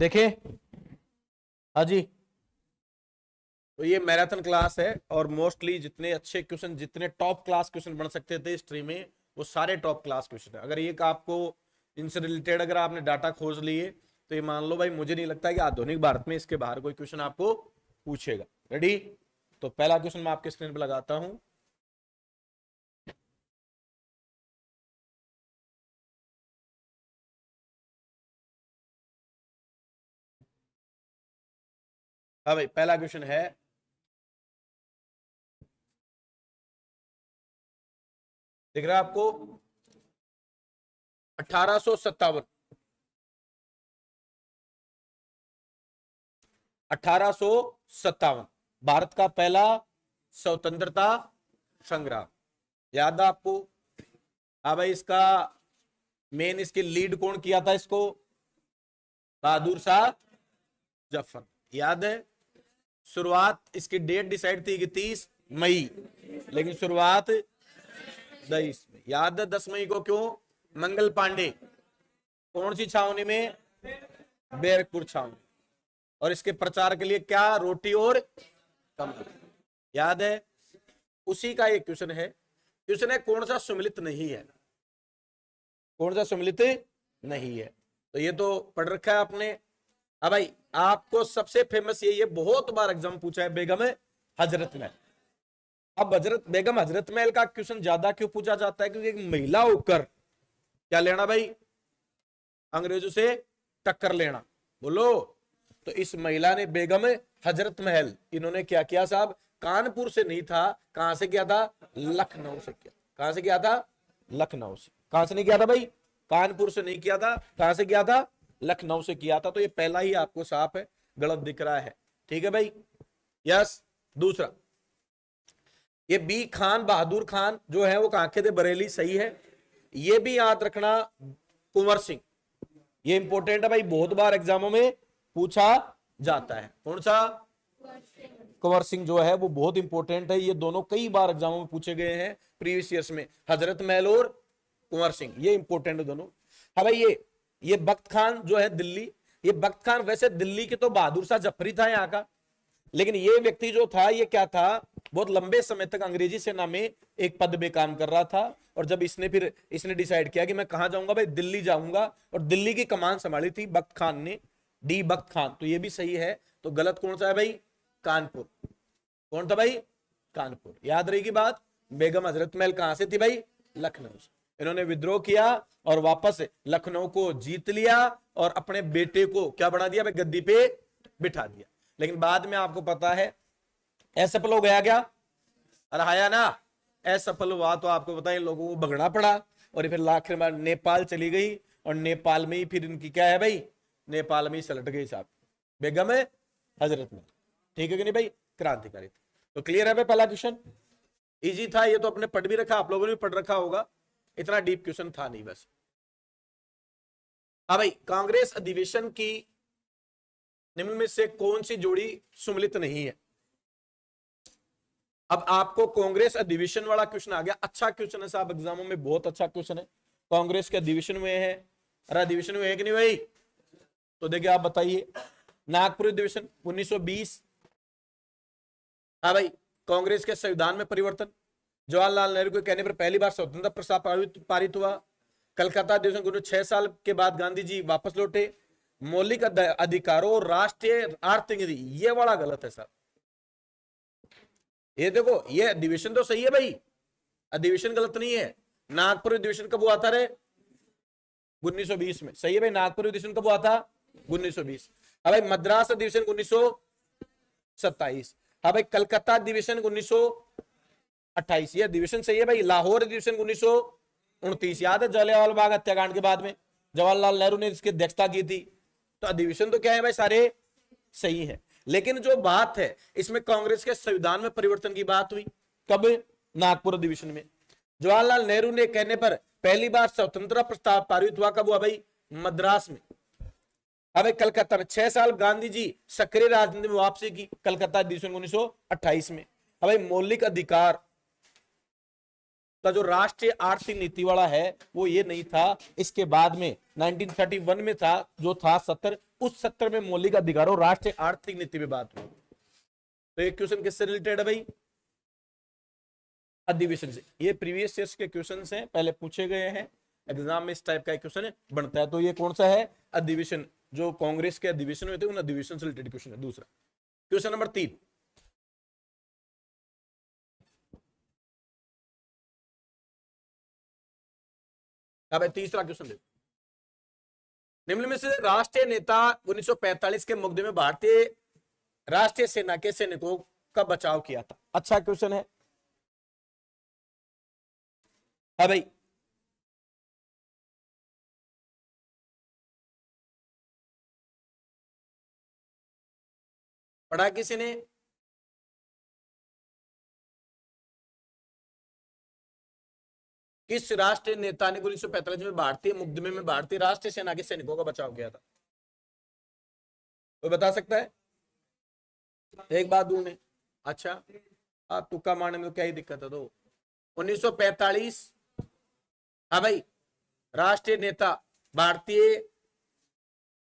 देखे हाँ जी। तो ये मैराथन क्लास है और मोस्टली जितने अच्छे क्वेश्चन, जितने टॉप क्लास क्वेश्चन बन सकते थे हिस्ट्री में, वो सारे टॉप क्लास क्वेश्चन है। अगर ये आपको इनसे रिलेटेड अगर आपने डाटा खोज लिए तो ये मान लो भाई, मुझे नहीं लगता कि आधुनिक भारत में इसके बाहर कोई क्वेश्चन आपको पूछेगा। रेडी? तो पहला क्वेश्चन मैं आपके स्क्रीन पर लगाता हूं। हाँ भाई, पहला क्वेश्चन है, दिख रहा है आपको? 1857 1857 भारत का पहला स्वतंत्रता संग्राम। याद है आपको? हाँ भाई, इसका मेन, इसकी लीड कौन किया था इसको? बहादुर शाह जफर। याद है? शुरुआत इसकी डेट डिसाइड थी कि 30 मई, लेकिन शुरुआत 22 में। याद है 10 मई को क्यों? मंगल पांडे कौन सी छावनी में? बैरकपुर छावनी। और इसके प्रचार के लिए क्या? रोटी और कमल। याद है? उसी का एक क्वेश्चन है। क्वेश्चन है कौन सा सम्मिलित नहीं है? कौन सा सम्मिलित नहीं है? तो ये तो पढ़ रखा है आपने। अब भाई आपको सबसे फेमस ये बहुत बार एग्जाम पूछा है, बेगम हजरत महल। अब बेगम हजरत महल का क्वेश्चन ज्यादा क्यों पूछा जाता है? क्योंकि एक महिला होकर क्या लेना भाई? अंग्रेजों से टक्कर लेना। बोलो। तो इस महिला ने, बेगम हजरत महल, इन्होंने क्या किया साहब? कानपुर से नहीं था, कहां से किया था? लखनऊ से किया। कहां से किया था? लखनऊ से। कहां से नहीं किया था भाई? कानपुर से नहीं किया था। कहां से किया था? लखनऊ से किया था। तो ये पहला ही आपको साफ है, गलत दिख रहा है। ठीक है भाई? यस। दूसरा, ये बी खान बहादुर खान जो है वो कहां के थे? बरेली। सही है। ये भी याद रखना, कुंवर सिंह। ये इंपॉर्टेंट है भाई, बहुत बार एग्जामों में पूछा जाता है। कौन सा? कुंवर सिंह जो है वो बहुत इंपॉर्टेंट है। ये दोनों कई बार एग्जामों में पूछे गए हैं प्रीवियस ईयर्स में। हजरत महल और कुंवर सिंह, ये इंपॉर्टेंट है दोनों। हाँ भाई, ये बख्त खान जो है दिल्ली, ये बख्त खान वैसे दिल्ली के तो बहादुर शाह जफरी था यहाँ का, लेकिन ये व्यक्ति जो था ये क्या था? बहुत लंबे समय तक अंग्रेजी सेना में एक पद पे काम कर रहा था। और जब इसने डिसाइड किया कि मैं कहां जाऊंगा भाई? दिल्ली जाऊंगा। और दिल्ली की कमान संभाली थी बख्त खान ने, डी बख्त खान। तो ये भी सही है। तो गलत कौन सा है भाई? कानपुर। कौन था भाई? कानपुर। याद रहेगी बात। बेगम हजरत महल कहां से थी भाई? लखनऊ से। इन्होंने विद्रोह किया और वापस लखनऊ को जीत लिया और अपने बेटे को क्या बना दिया भाई? गद्दी पे बिठा दिया। लेकिन बाद में आपको पता है असफल हो गया। क्या रहाया ना? असफल हुआ तो आपको पता है लोगों को भगना पड़ा और फिर आखिर में नेपाल चली गई। और नेपाल में ही फिर इनकी क्या है भाई? नेपाल में ही सलट गई साहब बेगम हजरत महल। ठीक है कि नहीं भाई? क्रांतिकारी थी। तो क्लियर है भाई? पहला क्वेश्चन इजी था। ये तो अपने पढ़ भी रखा, आप लोगों ने भी पढ़ रखा होगा। इतना डीप क्वेश्चन था नहीं बस। हाँ भाई, कांग्रेस अधिवेशन की निम्न में से कौन सी जोड़ी सम्मिलित नहीं है? अब आपको कांग्रेस अधिवेशन वाला क्वेश्चन आ गया। अच्छा क्वेश्चन है साहब, एग्जामों में बहुत अच्छा क्वेश्चन है। कांग्रेस के अधिवेशन में है। अरे अधिवेशन में है कि नहीं भाई? तो देखिए आप बताइए। नागपुर अधिवेशन 1920। हाँ भाई, कांग्रेस के संविधान में परिवर्तन, जवाहरलाल नेहरू के कहने पर पहली बार स्वतंत्रता प्रस्ताव पारित हुआ, कलकत्ता अधिवेशन 6 साल के बाद गांधी जी वापस लौटे, मौलिक अधिकारों और राष्ट्रीय आर्थिक नीति। ये वाला गलत है सर। ये देखो, ये अधिवेशन तो सही है भाई, अधिवेशन गलत नहीं है। नागपुर अधिवेशन कब हुआ था रे? 1920 में। सही है भाई। नागपुर अधिवेशन कब हुआ था? 1920। हाँ भाई, मद्रास अधिवेशन 1927। हाँ भाई, कलकत्ता अधिवेशन 1928। ये अधिवेशन सही है भाई। लाहौर अधिवेशन 1929। याद है जलियांवाला बाग हत्याकांड के बाद में जवाहरलाल नेहरू ने इसकी अध्यक्षता की थी। तो अधिवेशन तो क्या है भाई? सारे सही है। लेकिन जो बात है इसमें कांग्रेस के संविधान में परिवर्तन की बात हुई कब? नागपुर अधिवेशन में। जवाहरलाल नेहरू ने कहने पर पहली बार स्वतंत्रता प्रस्ताव पारित हुआ कब हुआ भाई? मद्रास में। अब कलकत्ता में 6 साल गांधी जी सक्रिय राजनीति में वापसी की, कलकत्ता अधिवेशन 1928 में। अब मौलिक अधिकार तो जो राष्ट्रीय आर्थिक नीति वाला है वो ये नहीं था। इसके बाद में 1931 में था, जो था सत्र, उस सत्र में मौलिक अधिकारों राष्ट्रीय आर्थिक नीति में बात हुई। तो ये क्वेश्चन किससे रिलेटेड है भाई? अधिवेशन से। ये प्रीवियस ईयर्स के क्वेश्चन हैं, पहले पूछे गए हैं एग्जाम में, इस टाइप का क्वेश्चन बनता है। तो ये कौन सा है? अधिवेशन, जो कांग्रेस के अधिवेशन हुए थे उन अधिवेशन से रिलेटेड क्वेश्चन है। दूसरा क्वेश्चन नंबर 3, अब तीसरा क्वेश्चन देखो। निम्न में से राष्ट्रीय नेता 1945 के मुकदमे में भारतीय राष्ट्रीय सेना के सैनिकों का बचाव किया था। अच्छा क्वेश्चन है। हाँ भाई, पढ़ा किसी ने? किस राष्ट्रीय नेता ने 1945 में भारतीय मुकदमे में भारतीय राष्ट्रीय सेना के सैनिकों का बचाव किया था? कोई बता सकता है? एक बात ढूंढे। अच्छा, आप तुक्का मारने में तो क्या ही दिक्कत है? तो 1945, हाँ भाई, राष्ट्रीय नेता भारतीय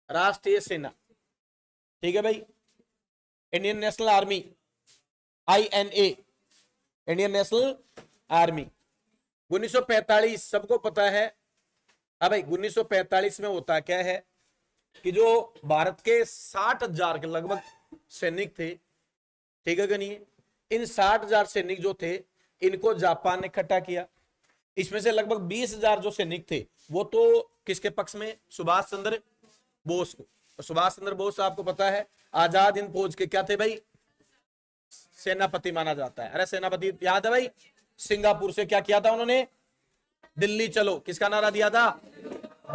राष्ट्रीय सेना, ठीक है भाई, Indian national army, INA, Indian national army. 1945 सबको पता है। हाँ भाई, 1945 में होता क्या है कि जो भारत के 60,000 के लगभग सैनिक थे, ठीक है कि नहीं, इन 60,000 सैनिक जो थे इनको जापान ने इकट्ठा किया। इसमें से लगभग 20,000 जो सैनिक थे वो तो किसके पक्ष में? सुभाष चंद्र बोस को। तो सुभाष चंद्र बोस आपको पता है आजाद हिंद फौज के क्या थे भाई? सेनापति माना जाता है। अरे सेनापति याद है भाई? सिंगापुर से क्या किया था उन्होंने? दिल्ली चलो। किसका नारा दिया था?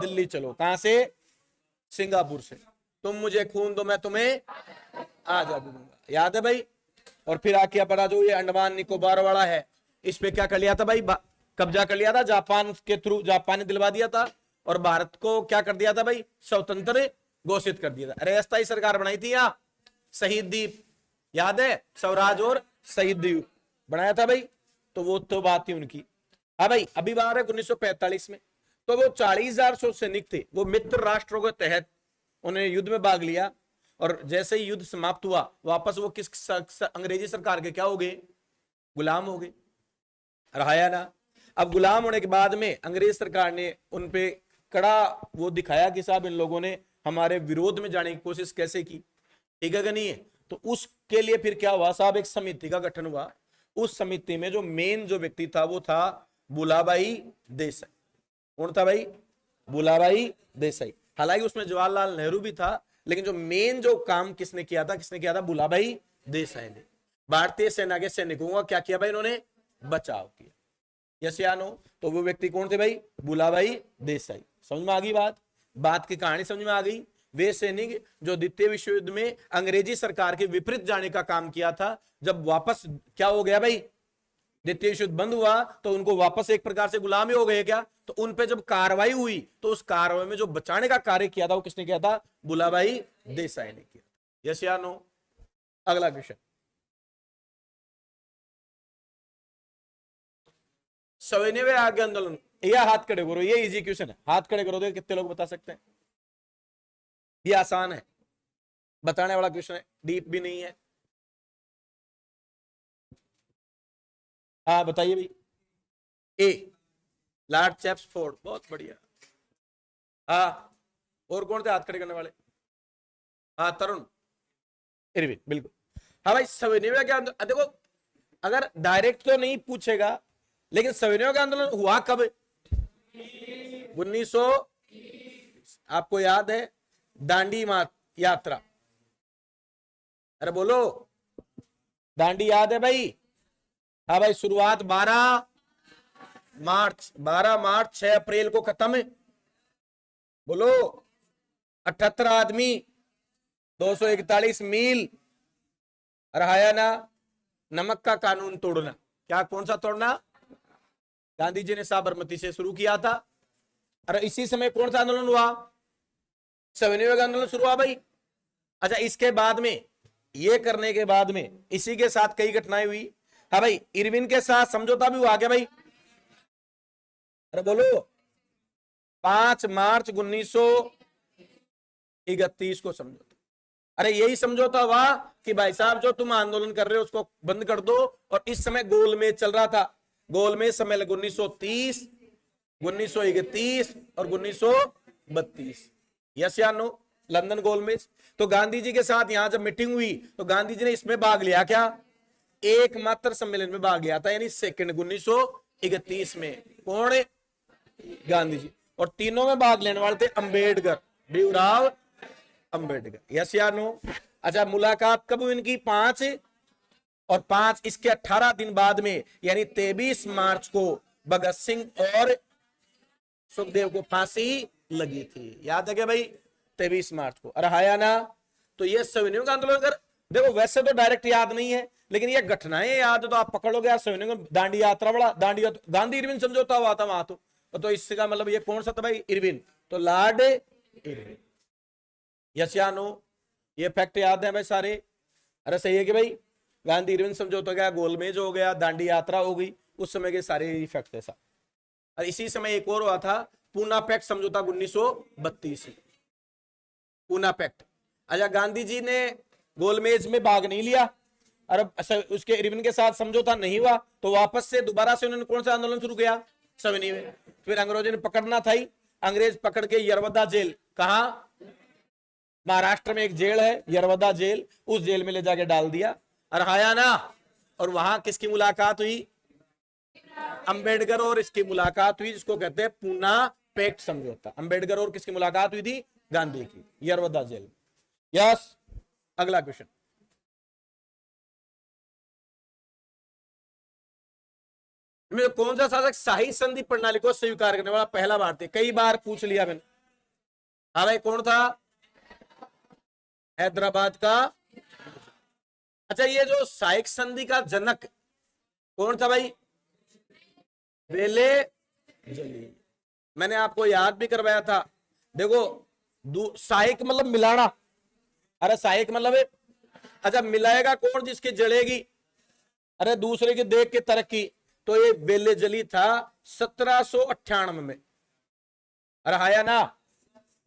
दिल्ली चलो। कहां से? सिंगापुर से। तुम मुझे खून दो मैं तुम्हें आजादी दूंगा, याद है भाई? और फिर आके अपना जो ये अंडमान निकोबार वाला है, इस पे क्या कर लिया था भाई? कब्जा कर लिया था जापान के थ्रू, जापान ने दिलवा दिया था और भारत को क्या कर दिया था भाई? स्वतंत्र घोषित कर दिया था। अरे अस्थायी सरकार बनाई थी यहाँ, शहीद द्वीप, याद है? स्वराज और शहीद द्वीप बनाया था भाई। तो वो तो बात थी उनकी। हाँ भाई, अभी बात है 1945 में, तो वो 40,000 सैनिक थे, वो मित्र राष्ट्रों के तहत उन्होंने युद्ध में भाग लिया। और जैसे ही युद्ध समाप्त हुआ, वापस वो किस अंग्रेजी सरकार के क्या हो गए? गुलाम हो गए। रहाया ना। अब गुलाम होने के बाद में अंग्रेज सरकार ने उन पे कड़ा वो दिखाया कि साहब इन लोगों ने हमारे विरोध में जाने की कोशिश कैसे की, ठीक है कि नहीं है? तो उसके लिए फिर क्या हुआ साहब? एक समिति का गठन हुआ। उस समिति में जो मेन जो व्यक्ति था वो था भूलाभाई देसाई। कौन था भाई? भूलाभाई देसाई। हालांकि उसमें जवाहरलाल नेहरू भी था, लेकिन जो मेन जो काम किसने किया था? किसने किया था? भूलाभाई देसाई ने। भारतीय सेना के सैनिकों का क्या किया भाई? इन्होंने बचाव किया। यस या नो? तो वो व्यक्ति कौन थे भाई? भूलाभाई देसाई। समझ में आ गई बात? बात की कहानी समझ में आ गई? वे सैनिक जो द्वितीय विश्व युद्ध में अंग्रेजी सरकार के विपरीत जाने का काम किया था, जब वापस क्या हो गया भाई? द्वितीय विश्व युद्ध बंद हुआ तो उनको वापस एक प्रकार से गुलाम ही हो गए क्या? तो उन पे जब कार्रवाई हुई तो उस कार्रवाई में जो बचाने का कार्य किया था वो किसने किया था? भूलाभाई देसाई ने किया। यस या नो? अगला क्वेश्चन, सविनय आज्ञा आंदोलन, या हाथ खड़े करो, ये इजी क्वेश्चन है, हाथ खड़े करो, कितने लोग बता सकते हैं? ये आसान है, बताने वाला क्वेश्चन है, डीप भी नहीं है। हाँ बताइए भाई। ए, लॉर्ड चेम्सफोर्ड, बहुत बढ़िया। हाँ, और कौन थे हाथ खड़े करने वाले? हाँ तरुण, इरविन, बिल्कुल। हाँ भाई, सविनय का आंदोलन देखो, अगर डायरेक्ट तो नहीं पूछेगा, लेकिन सविनय का आंदोलन हुआ कब? 1900, आपको याद है? दांडी यात्रा। अरे बोलो, दांडी याद है भाई? हाँ भाई, शुरुआत 12 मार्च, 6 अप्रैल को खत्म। बोलो, 78 आदमी, 241 मील। रहाया ना। नमक का कानून तोड़ना, क्या कौन सा तोड़ना? गांधी जी ने साबरमती से शुरू किया था। अरे इसी समय कौन सा आंदोलन हुआ? सविनय आंदोलन शुरू हुआ भाई। अच्छा, इसके बाद में, ये करने के बाद में इसी के साथ कई घटनाएं हुई। हाँ भाई, इरविन के साथ समझौता भी हुआ क्या भाई? अरे बोलो, 5 मार्च 1931 को समझौता। अरे यही समझौता हुआ कि भाई साहब जो तुम आंदोलन कर रहे हो उसको बंद कर दो। और इस समय गोलमेज चल रहा था, गोलमेज सम्मेलन 1930, 1931 और 1932। यस या नो? लंदन गोलमेज। तो गांधी जी के साथ यहां जब मीटिंग हुई तो गांधी जी ने इसमें भाग लिया क्या? एकमात्र सम्मेलन में भाग लिया था, यानी सेकंड 1931 में। कौन? गांधी जी। और तीनों में भाग लेने वाले थे अंबेडकर, भीमराव अंबेडकर। यस या नो? अच्छा, मुलाकात कब हुई इनकी? 5 और 5 इसके 18 दिन बाद में, यानी 23 मार्च को भगत सिंह और सुखदेव को फांसी लगी थी। याद है क्या भाई? 23 मार्च को। अरे हाया ना? तो ये सविनयों का आंदोलन कर, देखो वैसे तो डायरेक्ट याद नहीं है, लेकिन ये घटनाएं याद है तो आप पकड़ोगे यार। सविनयों को दांडी यात्रा, बड़ा दांडी, गांधी इरविन समझौता हुआ था वहां। तो इसका मतलब ये कौन सा था भाई? इरविन। तो लॉर्ड इरविन। यस या नो? ये फैक्ट याद है भाई सारे? अरे सही है कि भाई गांधी इरविन समझौता हो गया, गोलमेज हो गया, दांडी यात्रा हो गई, उस समय के सारे फैक्ट है साहब। और इसी समय एक और हुआ था, पूना पैक्ट समझौता 1932, पूना पैक्ट। अच्छा, गांधी जी ने गोलमेज में भाग नहीं लिया और उसके इरविन के साथ समझौता नहीं हुआ, तो वापस से दोबारा से उन्होंने कौन सा आंदोलन शुरू किया? सविनय में। फिर अंग्रेजों ने पकड़ना था ही, अंग्रेज पकड़ के यरवदा जेल, कहा? महाराष्ट्र में एक जेल है यरवदा जेल, उस जेल में ले जाके डाल दिया। अरहाया ना? और वहां किसकी मुलाकात हुई? अंबेडकर और इसकी मुलाकात हुई, जिसको कहते हैं पूना पैक्ट समझौता। अंबेडकर और किसकी मुलाकात हुई थी? गांधी की, यरवदा जेल। यस। अगला क्वेश्चन, में कौन सा शासक शाही संधि प्रणाली को स्वीकार करने वाला पहला भारतीय? कई बार पूछ लिया मैंने। हाँ भाई, कौन था? हैदराबाद का। अच्छा, ये जो शाही संधि का जनक कौन था भाई? वेले जली। मैंने आपको याद भी करवाया था। देखो, सहायक मतलब मिलाना। अरे सहायक मतलब है, अच्छा मिलाएगा कौन? जिसकी जड़ेगी। अरे दूसरे की देख के तरक्की। तो ये वेले जली था 1798 में। अरे हाया ना?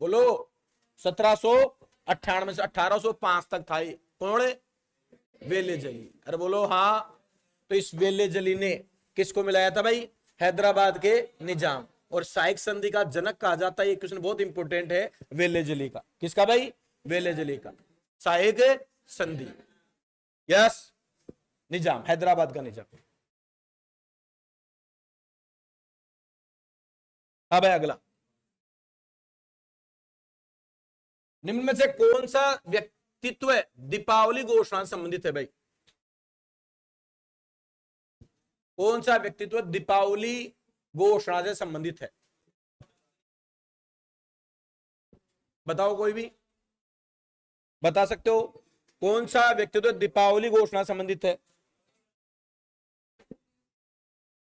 बोलो, 1798 से 1805 तक था ये। कौन है? वेले जली। अरे बोलो हाँ। तो इस वेले जली ने किसको मिलाया था भाई? हैदराबाद के निजाम। और शाही संधि का जनक कहा जाता है, ये क्वेश्चन बहुत इंपोर्टेंट है, वेले जली का। किसका भाई? वेले जली का शाही संधि। यस, निजाम, हैदराबाद का निजाम। हाँ भाई, अगला, निम्न में से कौन सा व्यक्तित्व दीपावली घोषणा से संबंधित है भाई? कौन सा व्यक्तित्व दीपावली घोषणा से संबंधित है? बताओ, कोई भी बता सकते हो? कौन सा व्यक्तित्व दीपावली घोषणा संबंधित है?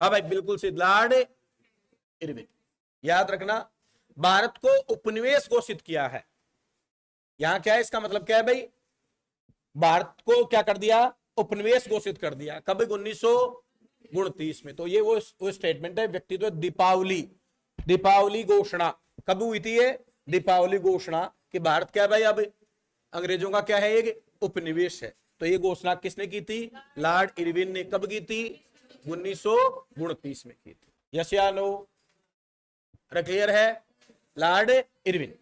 हाँ भाई, बिल्कुल सिद्ध, लॉर्ड इरविन। याद रखना, भारत को उपनिवेश घोषित किया है। यहां क्या है, इसका मतलब क्या है भाई? भारत को क्या कर दिया? उपनिवेश घोषित कर दिया। कब? 1929 में। तो ये वो स्टेटमेंट है, व्यक्तित्व दीपावली, दीपावली घोषणा कब हुई थी? ये दीपावली घोषणा कि भारत क्या है भाई? अब अंग्रेजों का क्या है? एक उपनिवेश है। तो ये घोषणा किसने की थी? लॉर्ड इरविन ने। कब की थी? 1929 में की थी। यस या नो? क्लियर है? Lord Irwin.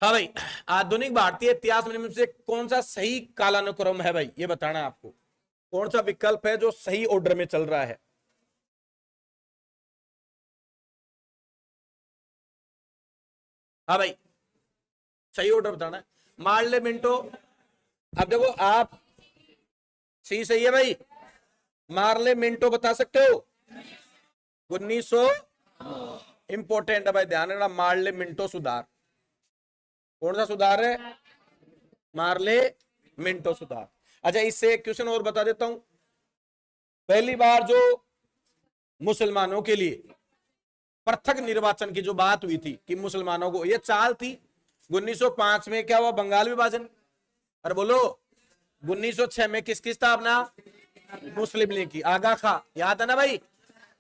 हाँ भाई, आधुनिक भारतीय इतिहास में से कौन सा सही कालानुक्रम है भाई? ये बताना है आपको। कौन सा विकल्प है जो सही ऑर्डर में चल रहा है? हाँ भाई, सही ऑर्डर बताना है। Morley Minto. अब देखो आप, सही है भाई। मार्ले मिंटो बता सकते हो? 1900। इंपोर्टेंट है भाई, ध्यान रखना। मार्ले मिंटो सुधार। कौन सा सुधार है? मार्ले मिंटो सुधार। अच्छा, इससे एक क्वेश्चन और बता देता हूं। पहली बार जो मुसलमानों के लिए पृथक निर्वाचन की जो बात हुई थी कि मुसलमानों को ये चाल थी, 1905 में क्या हुआ? बंगाल विभाजन। अरे बोलो, 1906 में किसकी स्थापना? मुस्लिम लीग की। आगा खां याद है ना भाई,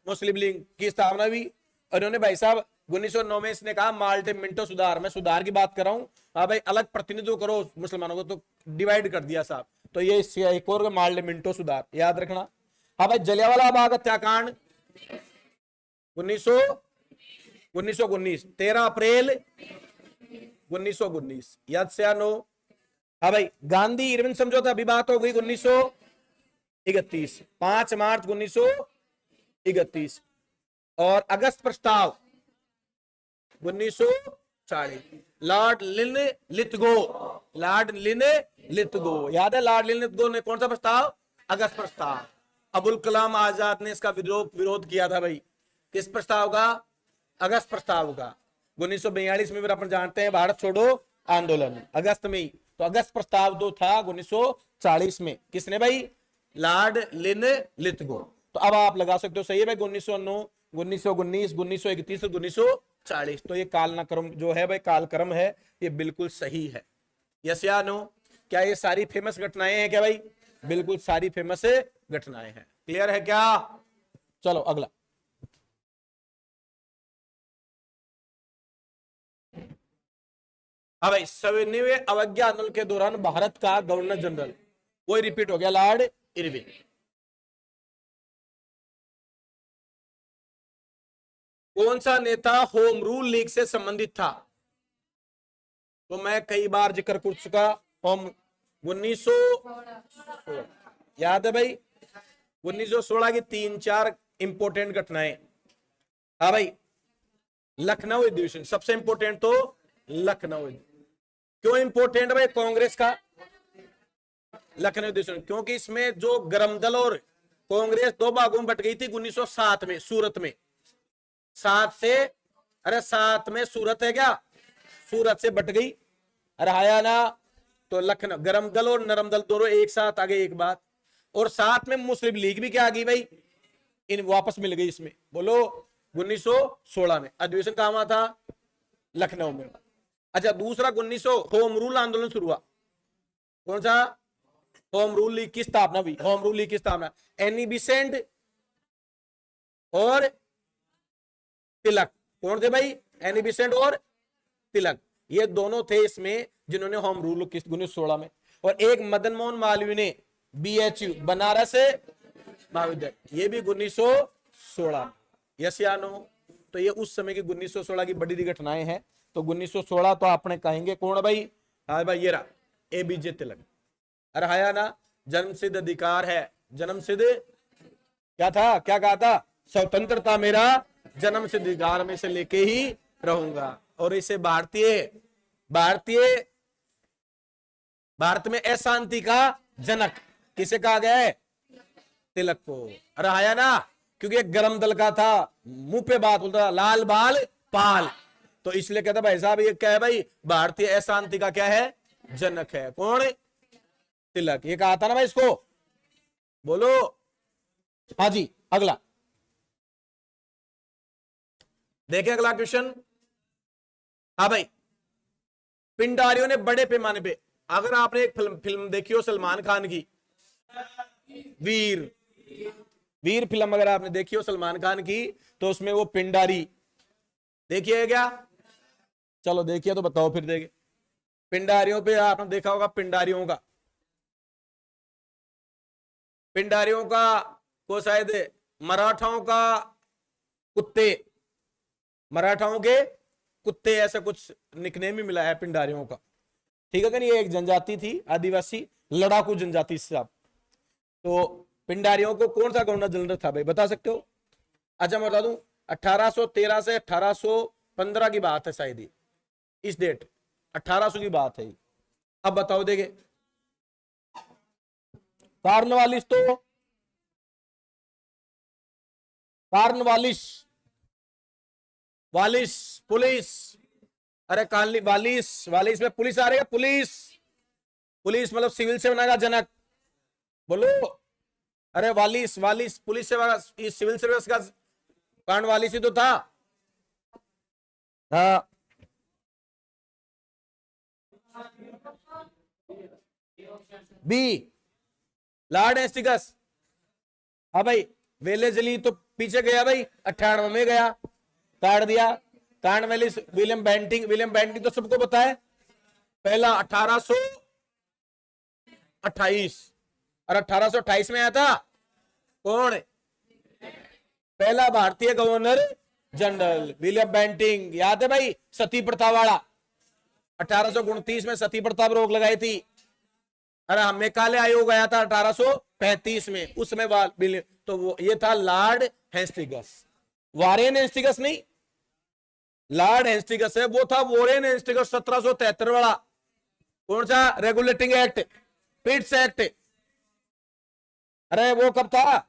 मुस्लिम लीग की स्थापना हुई। और इन्होंने भाई साहब 1909 में इसने कहा माल्टे मिंटो सुधार, मैं सुधार की बात कर रहा हूं, हाँ भाई अलग प्रतिनिधित्व करो मुसलमानों को, तो डिवाइड कर दिया साहब। तो ये एक और माल्टे मिंटो सुधार याद रखना। हाँ भाई जलियांवाला बाग हत्याकांड 1919 13 अप्रैल 1919 याद से नो। हाँ भाई गांधी इरविन समझौता अभी बात हो गई 1931 5 मार्च 1931। और अगस्त प्रस्ताव 1940 लॉर्ड लिन लिथगो, लॉर्ड लिन लिथगो याद है, लॉर्ड लिन लिथगो ने कौन सा प्रस्ताव, अगस्त प्रस्ताव। अबुल कलाम आजाद ने इसका विरोध किया था भाई, किस प्रस्ताव का, अगस्त प्रस्ताव का। 1942 में फिर अपन जानते हैं भारत छोड़ो आंदोलन अगस्त में ही, तो अगस्त प्रस्ताव जो था 1940 में, किसने भाई, लॉर्ड लिन लिथगो। तो अब आप लगा सकते हो सही है भाई 1909 1919 1931 1940। तो ये कालक्रम जो है भाई, कालक्रम है, ये बिल्कुल सही है। यस या नो, क्या ये सारी फेमस घटनाएं हैं क्या भाई, बिल्कुल सारी फेमस घटनाएं हैं। क्लियर है क्या, चलो अगला। हाँ भाई सविनय अवज्ञा आंदोलन के दौरान भारत का गवर्नर जनरल, वही रिपीट हो गया, लॉर्ड इरविन। कौन सा नेता होम रूल लीग से संबंधित था, तो मैं कई बार जिक्र कर चुका, होम 1916 याद है भाई, 1916 की 3-4 इंपोर्टेंट घटनाएं। हाँ भाई लखनऊ अधिवेशन सबसे इंपोर्टेंट, तो लखनऊ क्यों इंपोर्टेंट भाई, कांग्रेस का लखनऊ अधिवेशन, क्योंकि इसमें जो गरम दल और कांग्रेस दो भागों में बट गई थी 1907 में सूरत में, 7 से, अरे 7 में सूरत है क्या, सूरत से बट गई, अरे आया ना। तो लखनऊ गरम दल और नरम दल दोनों एक साथ आ गए, एक बात। और साथ में मुस्लिम लीग भी क्या आ गई भाई, इन वापस मिल गई इसमें, बोलो 1916 में। अधिवेशन कहां हुआ था, लखनऊ में। अच्छा दूसरा 1900 होम रूल आंदोलन शुरू हुआ, कौन सा, होम रूल लीग की स्थापना हुई। होम रूल लीग की स्थापना एनी बिसेंट और तिलक, कौन थे भाई, एनी बिसेंट और तिलक, ये दोनों थे इसमें जिन्होंने होम रूल की 1916 में। और एक मदन मोहन मालवीय ने BHU बनारस महाविद्यालय, ये भी 1916। यस या नो, तो ये उस समय की 1916 की बड़ी घटनाएं हैं। तो 1916 तो आपने कहेंगे कौन भाई, हाँ भाई ये रहा ABJ तिलक। अरे हाया ना, जन्म सिद्ध अधिकार है, जन्म सिद्ध क्या था, क्या कहा था, स्वतंत्रता मेरा जन्म सिद्ध अधिकार में से लेके ही रहूंगा। और इसे भारत में अशांति का जनक किसे कहा गया है, तिलक को। अरे आया ना, क्योंकि एक गरम दल का था, मुंह पे बात बोलता था, लाल बाल पाल, तो इसलिए कहता भाई साहब ये क्या है भाई, भारतीय अशांति का क्या है, जनक है, कौन, तिलक। ये कहा था ना भाई इसको, बोलो। हाँ जी अगला देखें, अगला क्वेश्चन। हाँ भाई पिंडारियों ने बड़े पैमाने पे, अगर आपने एक फिल्म देखी हो सलमान खान की, वीर फिल्म अगर आपने देखी हो सलमान खान की, तो उसमें वो पिंडारी देखिए क्या, चलो देखिए तो बताओ फिर देखे। पिंडारियों पे आपने देखा होगा, पिंडारियों का को शायद मराठाओं के कुत्ते ऐसा कुछ निकनेम ही मिला है पिंडारियों का, ठीक है कि नहीं। ये एक जनजाति थी, आदिवासी लड़ाकू जनजाति साहब। तो पिंडारियों को कौन सा गवर्नर जनरल था भाई, बता सकते हो। अच्छा मैं बता दूं, 1813 से 1815 की बात है शायद ही, इस डेट 1800 की बात है। अब बताओ देखे, कार्नवालिस वालिस पुलिस, अरे वालिस में पुलिस आ रही है, पुलिस मतलब सिविल सेना का जनक, बोलो। अरे वालिस पुलिस सेवा, सिविल सर्विस का कार्नवालिस ही तो था। हाँ बी लॉर्ड हेस्टिंग्स, हाँ भाई वेलेजली तो पीछे गया भाई, 98 में गया, काट दिया। कार्नवेलिस विलियम बेंटिंग तो सबको पता है, पहला 1828, और 1828 में आया था कौन? पहला भारतीय गवर्नर जनरल विलियम बेंटिंग, याद है भाई, सती प्रथा वाला। 1829 में सती प्रथा पर रोक लगाई थी। अरे मेघालय आयोग आया था 1835 में, उसमें तो वो ये था लॉर्ड हेस्टिंग्स, वारेन हेस्टिंग्स नहीं, लॉर्ड हेस्टिंग्स है, वो था वोरेन हेस्टिंग्स 1773 वाला। कौन सा? Regulating act, Pitt's act. अरे वो कब था?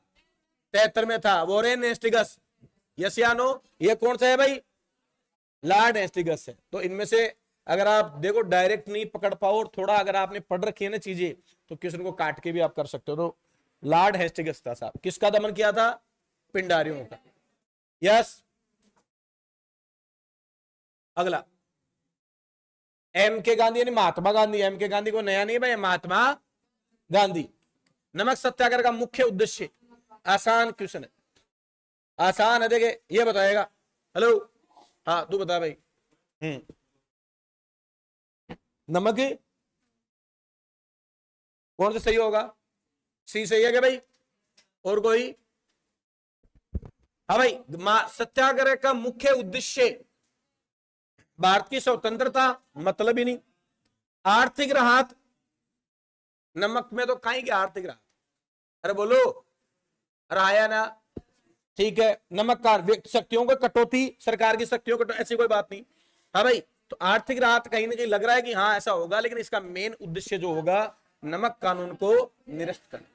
73 में था, वोरेन हेस्टिंग्स। यस या नो? ये कौन सा है भाई? लॉर्ड हेस्टिंग्स है। तो इनमें से अगर आप देखो डायरेक्ट नहीं पकड़ पाओ, और थोड़ा अगर आपने पढ़ रखी है ना चीजें, तो क्वेश्चन को काट के भी आप कर सकते हो। तो लॉर्ड हेस्टिंग्स था साहब, किसका दमन किया था? पिंडारियों का। यस। अगला एम के गांधी, यानी महात्मा गांधी। एम के गांधी को नया नहीं भाई, महात्मा गांधी। नमक सत्याग्रह का मुख्य उद्देश्य, आसान क्वेश्चन है, आसान है, देखे ये बताएगा। हेलो, हाँ तू बता भाई। नमक कौन सा सही होगा? सी सही है क्या भाई? और कोई? हाँ भाई, सत्याग्रह का मुख्य उद्देश्य भारत की स्वतंत्रता, मतलब ही नहीं। आर्थिक राहत, नमक में तो कहीं की आर्थिक राहत? अरे बोलो, अरे आया ना? ठीक है, नमक का व्यक्ति शक्तियों को कटौती, सरकार की शक्तियों को, ऐसी कोई बात नहीं। हाँ भाई, तो आर्थिक राहत कहीं ना कहीं लग रहा है कि हाँ ऐसा होगा, लेकिन इसका मेन उद्देश्य जो होगा, नमक कानून को निरस्त करना,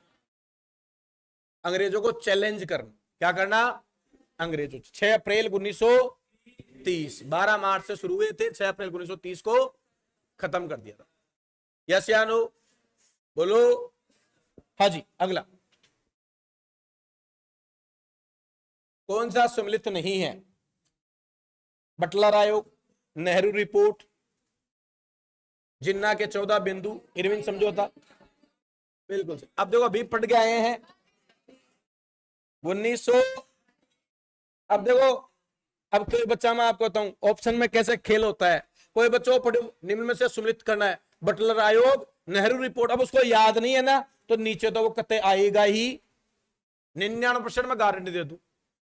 अंग्रेजों को चैलेंज करना। क्या करना? अंग्रेजों। 6 अप्रैल 1930, 12 मार्च से शुरू हुए थे, 6 अप्रैल 1930 को खत्म कर दिया था। यस या नो? बोलो। हाँ जी। अगला कौन सा सम्मिलित नहीं है? बटलर आयोग, नेहरू रिपोर्ट, जिन्ना के 14 बिंदु, इरविन समझौता। बिल्कुल। अब देखो अभी पढ़ के आए हैं 1900। अब देखो, अब कोई बच्चा, मैं आपको बताऊं ऑप्शन में कैसे खेल होता है। कोई बच्चों को निम्न में से सम्मिलित करना है, बटलर आयोग, नेहरू रिपोर्ट। अब उसको याद नहीं है ना, तो नीचे तो वो कते आएगा ही 99% में गारंटी दे दूं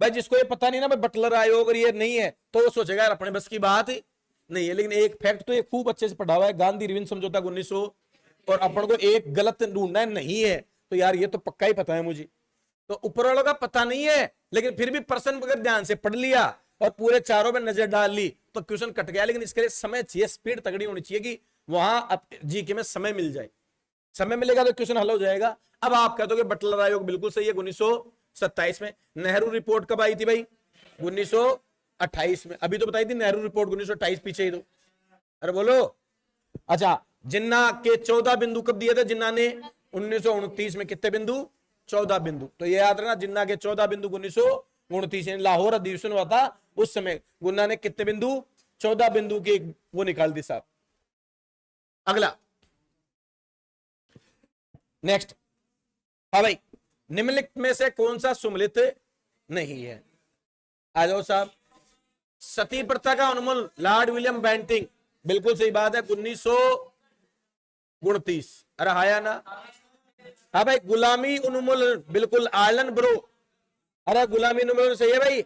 भाई। जिसको ये पता नहीं ना भाई बटलर आयोग और ये नहीं है, तो वो सोचेगा यार अपने बस की बात नहीं है। लेकिन एक फैक्ट तो ये खूब अच्छे से पढ़ा हुआ है, गांधी इरविन समझौता 1900, और अपन को एक गलत ढूंढना नहीं है, तो यार ये तो पक्का ही पता है मुझे। तो ऊपर वालों का पता नहीं है, लेकिन फिर भी पर्सन अगर ध्यान से पढ़ लिया और पूरे चारों में नजर डाल ली तो क्वेश्चन कट गया। लेकिन इसके लिए समय चाहिए, स्पीड तगड़ी होनी चाहिए कि वहां जीके में समय मिल जाए। समय मिलेगा तो क्वेश्चन हल हो जाएगा। अब आप कह दोगे बटलर आयोग बिल्कुल सही है, 1927 में। नेहरू रिपोर्ट कब आई थी भाई? 1928 में। अभी तो बताई थी नेहरू रिपोर्ट 1928, पीछे ही तो। अरे बोलो। अच्छा, जिन्ना के 14 बिंदु कब दिए थे? जिन्ना ने 1929 में। कितने बिंदु? 14 बिंदु। तो ये याद रखना, जिन्ना के 14 बिंदु 1929, लाहौर अधिवेशन हुआ था उस समय। गुन्ना ने कितने बिंदु? 14 बिंदु के वो निकाल दी साहब। अगला नेक्स्ट। हाँ भाई, निम्नलिखित में से कौन सा सम्मिलित नहीं है? आ जाओ साहब। सती प्रथा का उन्मूलन, लॉर्ड विलियम बेंटिंग, बिल्कुल सही बात है, 1929। अरे हाया ना? हाँ भाई, गुलामी उन्मूलन, बिल्कुल एलन ब्रो। अरे गुलामी उन्मूलन सही है भाई,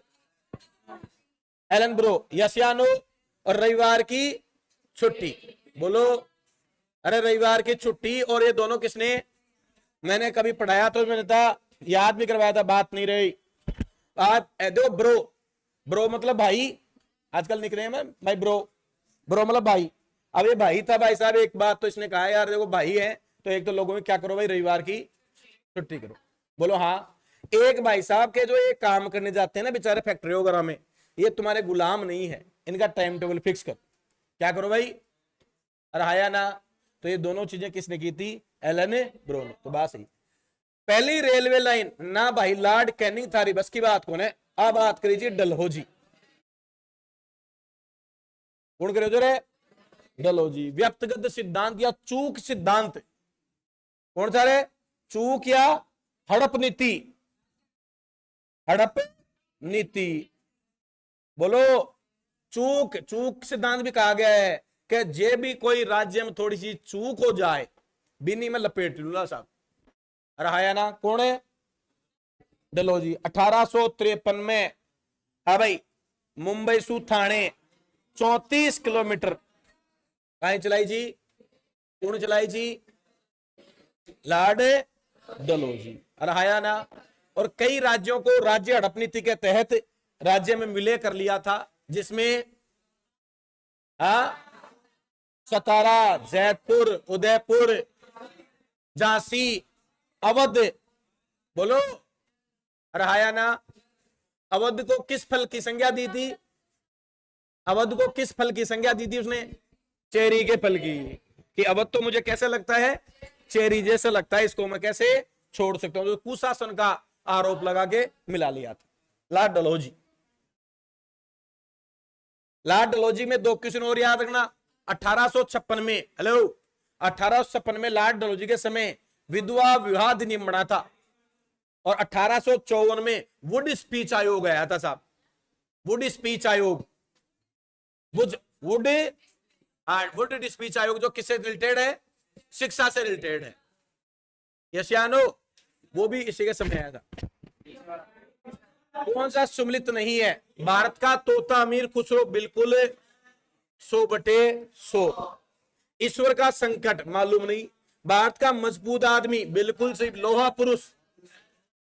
एलन ब्रो। यसियानो। और रविवार की छुट्टी, बोलो। अरे रविवार की छुट्टी और ये दोनों किसने? मैंने कभी पढ़ाया तो मैंने था, याद भी करवाया था, बात नहीं रही। आप दो ब्रो, ब्रो मतलब भाई, आजकल निकले हैं भाई ब्रो, ब्रो मतलब भाई। अब ये भाई था भाई साहब, एक बात तो इसने कहा यार देखो भाई है, तो एक तो लोगों में क्या करो भाई, रविवार की छुट्टी करो। बोलो हाँ। एक भाई साहब के जो ये काम करने जाते हैं ना बेचारे फैक्ट्री वगैरह में, ये तुम्हारे गुलाम नहीं है, इनका टाइम टेबल फिक्स कर। क्या करो भाई? अरे हाया ना? तो ये दोनों चीजें किसने की थी? एलन ब्रो ने। तो बात सही। पहली रेलवे लाइन ना भाई लॉर्ड कैनिंग था, बस की बात कौन है? अब बात करीजिए डलहौजी। कौन करे जो रे? डलहौजी। व्यक्तिगत सिद्धांत या चूक सिद्धांत, कौन सा रे? चूक या हड़प नीति, हड़प नीति। बोलो, चूक चूक सिद्धांत भी कहा गया है कि जे भी कोई राज्य में थोड़ी सी चूक हो जाए बिन्नी में लपेट लूला साहब। रहा ना कौन है? डलहौजी। 1853 में, हाँ भाई, मुंबई सू थाने 34 किलोमीटर कहीं चलाई जी? कौन चलाई जी? लॉर्ड डलहौजी। रहा ना। और कई राज्यों को राज्य हड़प नीति के तहत राज्य में विलय कर लिया था, जिसमें सतारा, जैतपुर, उदयपुर, झांसी, अवध। बोलो, रहा ना। अवध को किस फल की संज्ञा दी थी? अवध को किस फल की संज्ञा दी थी उसने? चेरी के फल की। कि अवध तो मुझे कैसे लगता है? चेरी जैसे लगता है, इसको मैं कैसे छोड़ सकता हूं? कुशासन का आरोप लगा के मिला लिया था। लॉर्ड डलहौजी। लॉर्ड डलहौजी में दो क्वेश्चन और याद रखना। 1856 में, हेलो, 1856 में लॉर्ड डलहौजी के समय विधवा विवाह अधिनियम बना था। और 1854 में वुड स्पीच आयोग आया था साहब। वुड स्पीच आयोग, वुड स्पीच आयोग जो किससे रिलेटेड है? शिक्षा से रिलेटेड है। यस या नो? वो भी इसी के समय आया था। कौन सा सम्मिलित नहीं है? भारत का तोता अमीर खुसरो बिल्कुल 100/100। ईश्वर का संकट मालूम नहीं। भारत का मजबूत आदमी बिल्कुल सही, लोहा पुरुष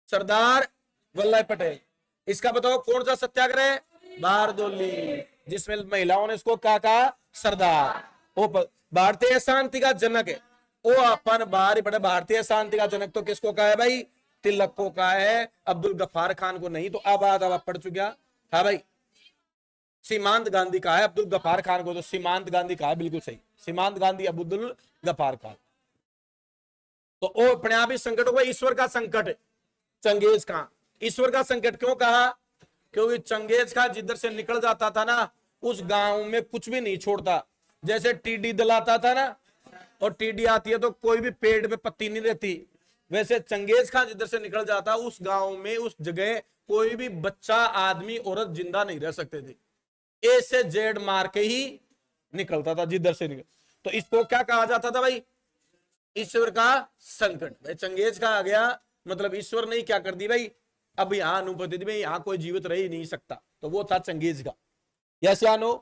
सरदार वल्लभ पटेल। इसका बताओ कौन सा सत्याग्रह? बारदोली, जिसमें महिलाओं ने इसको क्या कहा? सरदार। वो भारतीय शांति का जनक है। वो अपन बाहर ही पड़े। भारतीय शांति का जनक तो किसको कहा है भाई? तिलक को कहा है, अब्दुल गफ्फार खान को नहीं। तो अब पढ़ चुका। हाँ भाई, सीमांत गांधी कहा है, अब्दुल गफ्फार खान को तो सीमांत गांधी कहा है। बिल्कुल सही, सीमांत गांधी, अब्दुल गफ्फार खान। तो वो अपने आप ही संकट होगा। ईश्वर का संकट चंगेज खां। ईश्वर का संकट क्यों कहा? क्योंकि चंगेज खां जिधर से निकल जाता था ना, उस गांव में कुछ भी नहीं छोड़ता। जैसे टीडी दल आता था ना, और टीडी आती है तो कोई भी पेड़ पे पत्ती नहीं रहती, वैसे चंगेज खां जिधर से निकल जाता उस गांव में, उस जगह कोई भी बच्चा, आदमी, औरत जिंदा नहीं रह सकते थे। ए से जेड मार के ही निकलता था जिधर से निकल। तो इसको क्या कहा जाता था भाई? ईश्वर का संकट। भाई चंगेज का आ गया, मतलब ईश्वर ने क्या कर दी भाई? अब यहां अनुपस्थिति में यहां कोई जीवित रह ही नहीं सकता। तो वो था चंगेज का। यस या नो?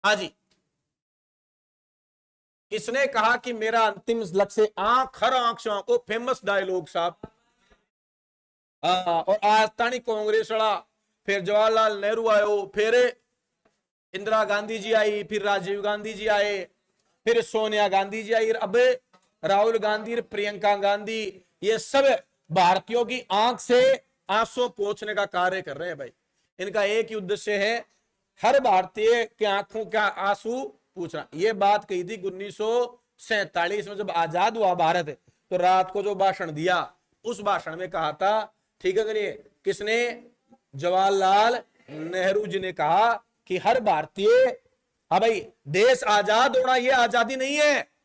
हाँ जी। किसने कहा कि मेरा अंतिम लक्ष्य आंख, हर आंख से आंख? फेमस डायलॉग साहब। और आज तानी कांग्रेस वाला, फिर जवाहरलाल नेहरू आयो, फिर इंदिरा गांधी जी आई, फिर राजीव गांधी जी आए, फिर सोनिया गांधी जी आई, अब राहुल गांधी, प्रियंका गांधी। ये सब भारतीयों की आंख से आंसू पोंछने का कार्य कर रहे हैं भाई। इनका एक ही उद्देश्य है, हर भारतीय के आंखों का आंसू पूछना। ये बात कही थी 1947 में जब आजाद हुआ भारत, तो रात को जो भाषण दिया, उस भाषण में कहा था, ठीक है करिए, किसने? जवाहरलाल नेहरू जी ने कहा कि हर भारतीय, हाँ भाई, देश आजाद होना ये आजादी नहीं है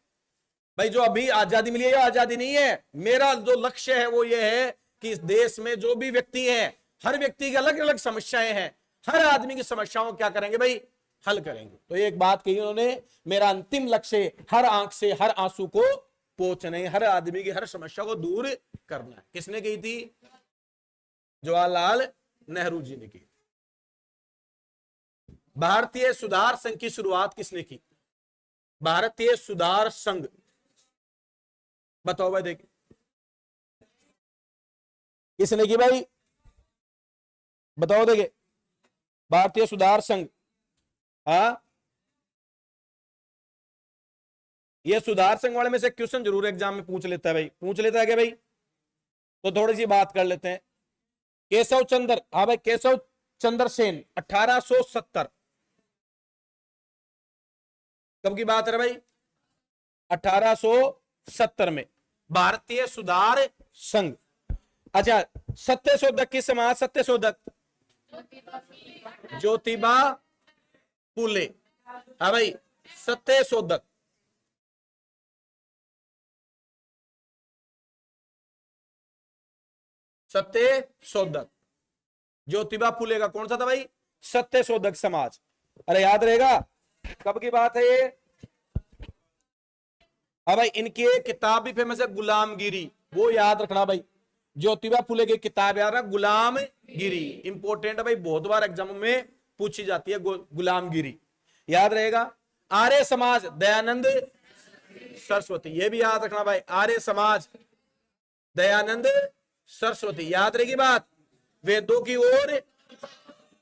भाई। जो अभी आजादी मिली है ये आजादी नहीं है। मेरा जो लक्ष्य है वो ये है कि इस देश में जो भी व्यक्ति है, हर व्यक्ति की अलग अलग समस्याएं हैं, हर आदमी की समस्याओं को क्या करेंगे भाई? हल करेंगे। तो एक बात कही उन्होंने, मेरा अंतिम लक्ष्य हर आंख से हर आंसू को पोंछना है, हर आदमी की हर समस्या को दूर करना है। किसने कही थी? जवाहरलाल नेहरू जी ने की। भारतीय सुधार संघ की शुरुआत किसने की? भारतीय सुधार संघ, बताओ भाई, देखिए किसने की भाई? बताओ देखिए, भारतीय सुधार संघ। हाँ, ये सुधार संघ वाले में से क्वेश्चन जरूर एग्जाम में पूछ लेता है भाई। पूछ लेता है क्या भाई? तो थोड़ी सी बात कर लेते हैं। केशव चंद्र, हाँ भाई, केशव चंद्र सेन, 1870। कब की बात है भाई? 1870 में भारतीय सुधार संघ। अच्छा, सत्यशोधक की समाज? सत्यशोधक ज्योतिबा फूले। हाँ भाई, सत्यशोधक। सत्य शोधक। ज्योतिबा फुले का कौन सा था भाई? सत्य शोधक समाज। अरे याद रहेगा, कब की बात है ये? हाँ भाई, इनकी एक किताब भी फेमस है, गुलामगिरी, वो याद रखना भाई। ज्योतिबा फुले की किताब याद रखना, गुलामगिरी, इंपोर्टेंट है भाई, बहुत बार एग्जाम में पूछी जाती है गुलामगिरी, याद रहेगा। आर्य समाज दयानंद सरस्वती, ये भी याद रखना भाई, आर्य समाज दयानंद सरस्वती, याद रहेगी बात। वेदों की ओर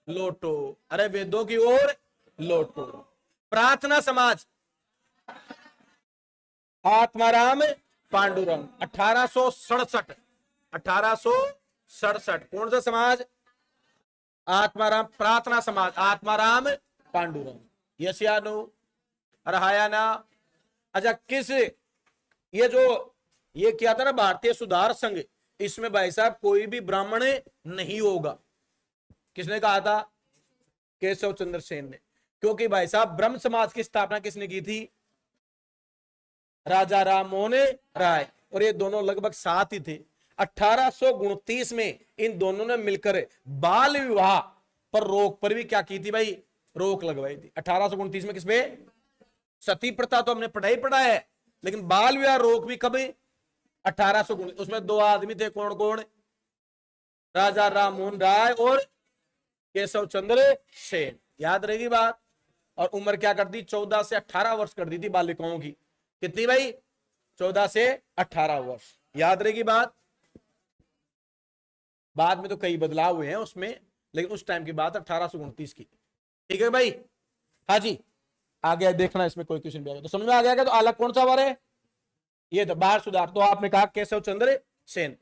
लौटो, अरे वेदों की ओर लौटो। प्रार्थना समाज आत्माराम पांडुरंग, 1867, 1867, कौन सा समाज? आत्माराम, प्रार्थना समाज आत्माराम पांडुरंग, यशयानु अरहायाना। अच्छा, किस ये जो ये क्या था ना, भारतीय सुधार संघ, इसमें भाई साहब कोई भी ब्राह्मण नहीं होगा। किसने कहा था? केशव चंद्र सेन ने। क्योंकि भाई साहब ब्रह्म समाज की स्थापना किसने की थी? राजा राम मोहन राय, और ये दोनों लगभग साथ ही थे। 1829 में इन दोनों ने मिलकर बाल विवाह पर रोक पर भी क्या की थी भाई? रोक लगवाई थी। 1829 में किसपे? सती प्रथा तो हमने पढ़ा है, लेकिन बाल विवाह रोक भी कब? 1819। उसमें दो आदमी थे, कौन कौन? राजा राम मोहन राय और केशव चंद्र सेन, याद रहेगी बात। और उम्र क्या कर दी? 14 से 18 वर्ष कर दी थी बालिकाओं की। कितनी भाई? 14 से 18 वर्ष, याद रहेगी बात। बाद में तो कई बदलाव हुए हैं उसमें, लेकिन उस टाइम की बात 1829 की, ठीक है भाई। हाँ जी, आगे देखना इसमें कोई क्वेश्चन भी आएगा तो समझ में आ गया। तो अलग कौन सा बार है? ये तो बाल सुधार, तो आपने कहा केशव चंद्र सेन।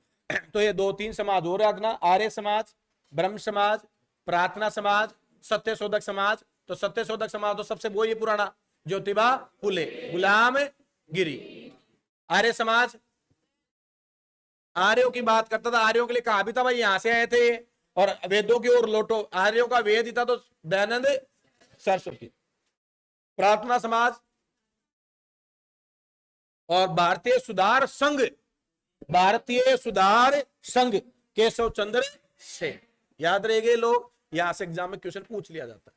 तो ये 2-3 समाज हो रखना, आर्य समाज, ब्रह्म समाज, प्रार्थना समाज, सत्य शोधक समाज। तो सत्य शोधक समाज तो सबसे वो ये पुराना, ज्योतिबा फुले, गुलामगिरी। आर्य समाज आर्यों की बात करता था, आर्यों के लिए कहा भी था भाई यहां से आए थे, और वेदों की ओर लौटो, आर्यों का वेद ही था तो दयानंद सरस्वती। प्रार्थना समाज और भारतीय सुधार संघ, भारतीय सुधार संघ केशव चंद्र सेन, याद रहेंगे लोग, यहां से एग्जाम में क्वेश्चन पूछ लिया जाता है।